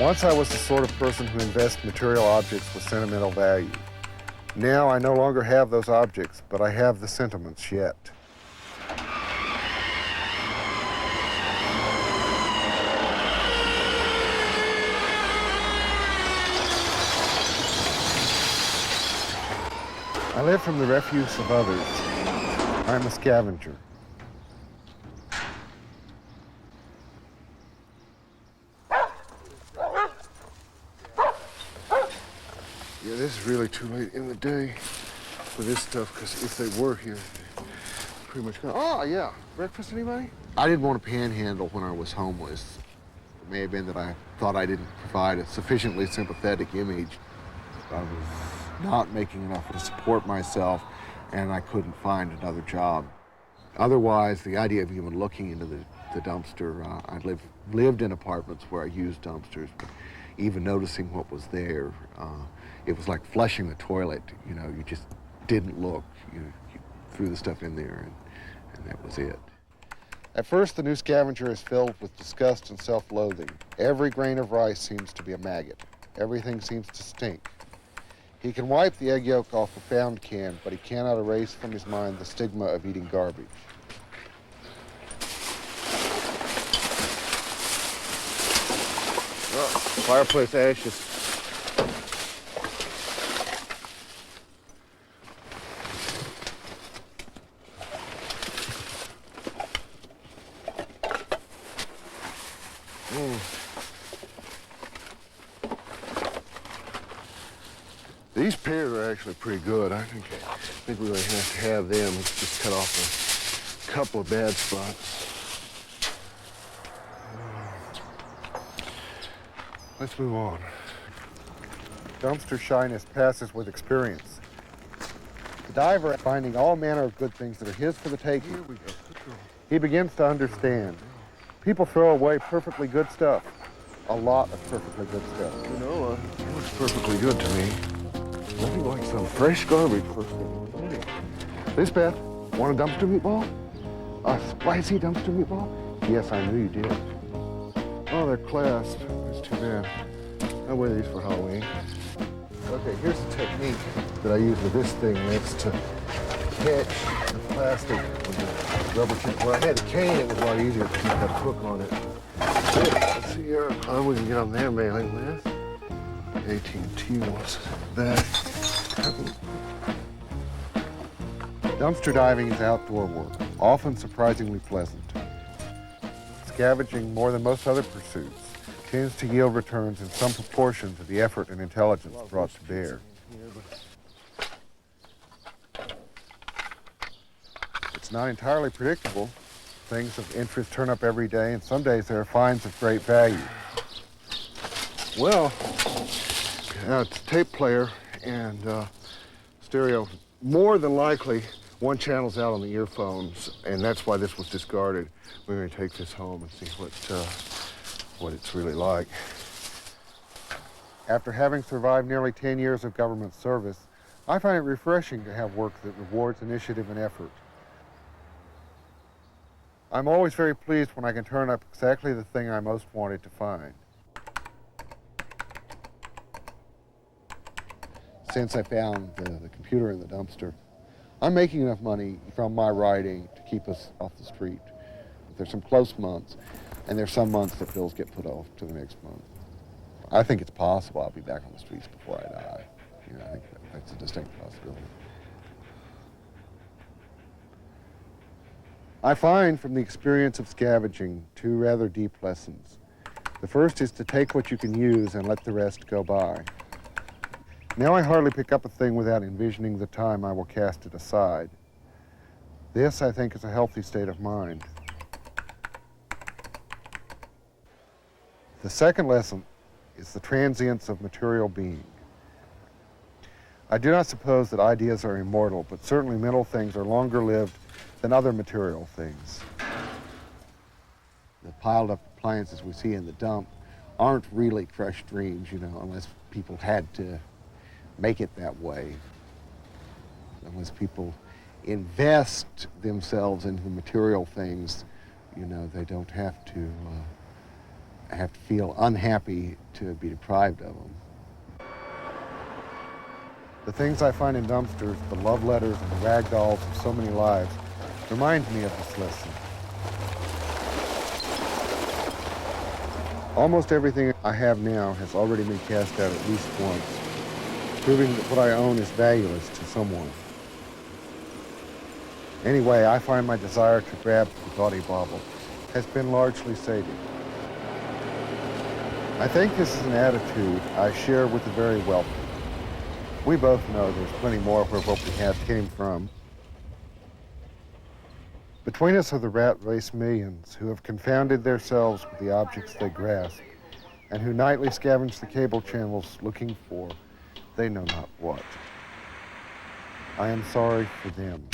Once I was the sort of person who invests material objects with sentimental value. Now I no longer have those objects, but I have the sentiments yet. I live from the refuse of others. I'm a scavenger. Yeah, this is really too late in the day for this stuff, because if they were here, they'd pretty much gone. Oh, yeah. Breakfast, anybody? I didn't want to panhandle when I was homeless. It may have been that I thought I didn't provide a sufficiently sympathetic image. I was not making enough to support myself, and I couldn't find another job. Otherwise, the idea of even looking into the dumpster, I lived in apartments where I used dumpsters, but even noticing what was there, it was like flushing the toilet. You know, you just didn't look. You threw the stuff in there, and that was it. At first, the new scavenger is filled with disgust and self-loathing. Every grain of rice seems to be a maggot. Everything seems to stink. He can wipe the egg yolk off a pound can, but he cannot erase from his mind the stigma of eating garbage. Oh, fireplace ashes. These pears are actually pretty good. I think we really have to have them. Let's just cut off a couple of bad spots. Let's move on. Dumpster shyness passes with experience. The diver, finding all manner of good things that are his for the taking, here we go. He begins to understand. People throw away perfectly good stuff. A lot of perfectly good stuff. You know, it looks perfectly good to me. Nothing like some fresh garbage first thing. Lisbeth, want a dumpster meatball? A spicy dumpster meatball? Yes, I knew you did. Oh, they're clasped. That's too bad. I'll wear these for Halloween. Okay, here's the technique that I use with this thing. It's to catch the plastic with the rubber tip. Where I had a cane, it was a lot easier to keep that hook on it. Let's see here how we can get on their mailing list. AT&T wants that. Dumpster diving is outdoor work, often surprisingly pleasant. Scavenging, more than most other pursuits, tends to yield returns in some proportion to the effort and intelligence brought to bear. It's not entirely predictable. Things of interest turn up every day, and some days there are finds of great value. Well, it's a tape player and stereo. More than likely, one channel's out on the earphones, and that's why this was discarded. We're going to take this home and see what it's really like. After having survived nearly 10 years of government service, I find it refreshing to have work that rewards initiative and effort. I'm always very pleased when I can turn up exactly the thing I most wanted to find. Since I found the computer in the dumpster, I'm making enough money from my writing to keep us off the street. There's some close months, and there's some months that bills get put off to the next month. I think it's possible I'll be back on the streets before I die. You know, I think that's a distinct possibility. I find from the experience of scavenging two rather deep lessons. The first is to take what you can use and let the rest go by. Now I hardly pick up a thing without envisioning the time I will cast it aside. This, I think, is a healthy state of mind. The second lesson is the transience of material being. I do not suppose that ideas are immortal, but certainly mental things are longer lived than other material things. The piled up appliances we see in the dump aren't really crushed dreams, you know, unless people had to make it that way. Unless people invest themselves into material things, you know, they don't have to I have to feel unhappy to be deprived of them. The things I find in dumpsters, the love letters and the rag dolls of so many lives, reminds me of this lesson. Almost everything I have now has already been cast out at least once, proving that what I own is valueless to someone. Anyway, I find my desire to grab the gaudy bauble has been largely sated. I think this is an attitude I share with the very wealthy. We both know there's plenty more where what we have came from. Between us are the rat race millions who have confounded themselves with the objects they grasp and who nightly scavenge the cable channels looking for they know not what. I am sorry for them.